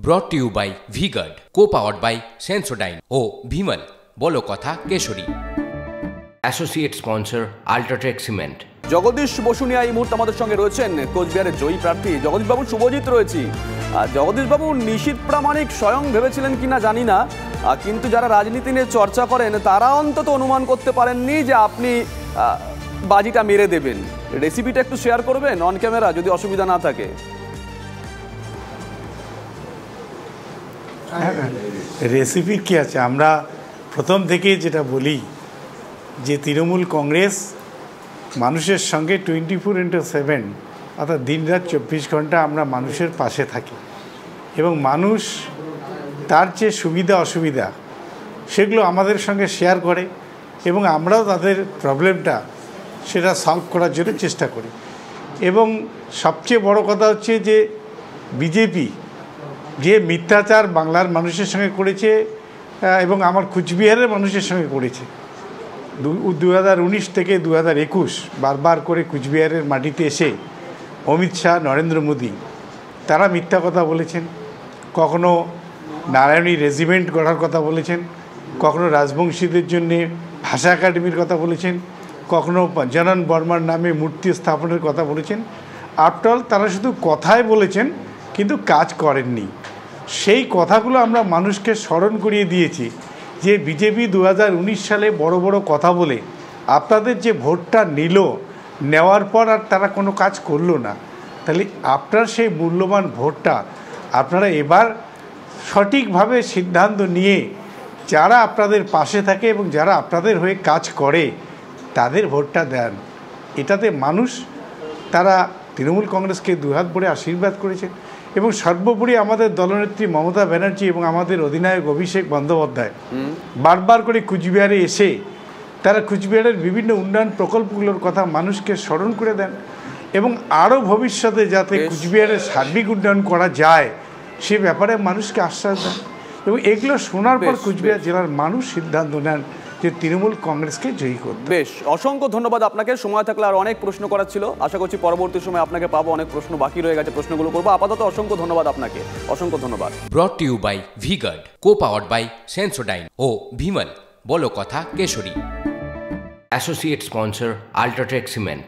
ব্রট to you by V-Guard, co-powered by Sensodyne ও ভিমল বলো কথা কেশরী। Associate sponsor UltraTech cement. Jagdish Basunia এই মুহূর্তে আমাদের সঙ্গে রয়েছেন, কোচবিহারের জয়ী প্রার্থী জগদীশবাবু। শুভজিৎ রয়েছি। জগদীশবাবু, নিশীথ প্রামাণিক স্বয়ং ভেবেছিলেন কিনা জানি না, কিন্তু যারা রাজনীতি নিয়ে চর্চা করেন তারা অন্তত অনুমান করতে পারেননি যে আপনি বাজিটা মেরে দেবেন। রেসিপিটা একটু শেয়ার করবেন অন ক্যামেরা, যদি অসুবিধা না থাকে। রেসিপির কি আছে, আমরা প্রথম থেকে যেটা বলি যে তৃণমূল কংগ্রেস মানুষের সঙ্গে 24/7 অর্থাৎ দিনরাত 24 ঘন্টা আমরা মানুষের পাশে থাকি এবং মানুষ তার যে সুবিধা অসুবিধা সেগুলো আমাদের সঙ্গে শেয়ার করে এবং আমরাও তাদের প্রবলেমটা সেটা সলভ করার জন্য চেষ্টা করি। এবং সবচেয়ে বড় কথা হচ্ছে যে বিজেপি যে মিথ্যাচার বাংলার মানুষের সঙ্গে করেছে এবং আমার কুচবিহারের মানুষের সঙ্গে করেছে 2019 থেকে 2021 বারবার করে কুচবিহারের মাটিতে এসে অমিত শাহ, নরেন্দ্র মোদী তারা মিথ্যা কথা বলেছেন। কখনো নারায়ণী রেজিমেন্ট গড়ার কথা বলেছেন, কখনো রাজবংশীদের জন্যে ভাষা একাডেমির কথা বলেছেন, কখনো পঞ্চানন বর্মার নামে মূর্তি স্থাপনের কথা বলেছেন। আফটার অল তারা শুধু কথায় বলেছেন কিন্তু কাজ করেননি। সেই কথাগুলো আমরা মানুষকে স্মরণ করিয়ে দিয়েছি যে বিজেপি 2019 সালে বড় বড় কথা বলে আপনাদের যে ভোটটা নিল, নেওয়ার পর আর তারা কোনো কাজ করলো না। তাহলে আপনার সেই মূল্যবান ভোটটা আপনারা এবার সঠিকভাবে সিদ্ধান্ত নিয়ে যারা আপনাদের পাশে থাকে এবং যারা আপনাদের হয়ে কাজ করে তাদের ভোটটা দেন। এটাতে মানুষ তারা তৃণমূল কংগ্রেসকে দুহাত ভরে আশীর্বাদ করেছে এবং সর্বোপরি আমাদের দলনেত্রী মমতা ব্যানার্জি এবং আমাদের অধিনায়ক অভিষেক বন্দ্যোপাধ্যায় বারবার করে কুচবিহারে এসে তারা কুচবিহারের বিভিন্ন উন্নয়ন প্রকল্পগুলোর কথা মানুষকে স্মরণ করে দেন এবং আরও ভবিষ্যতে যাতে কুচবিহারের সার্বিক উন্নয়ন করা যায় সে ব্যাপারে মানুষকে আশ্বাস দেন এবং এগুলো শোনার পর কুচবিহার জেলার মানুষ সিদ্ধান্ত নেন যে তৃণমূল কংগ্রেসকে জয়ী করবে। বেশ, অসংখ্য ধন্যবাদ আপনাকে। সময় থাকলে আর অনেক প্রশ্ন করার ছিল, আশা করছি পরবর্তী সময় আপনাকে পাবো। অনেক প্রশ্ন বাকি রয়ে গেছে, প্রশ্নগুলো করবো। আপাতত অসংখ্য ধন্যবাদ আপনাকে, অসংখ্য ধন্যবাদ। Brought to you by V-Guard, co-powered by Sensodyne ও ভিমল বলো কথা কেশরী। Associate sponsor UltraTech cement.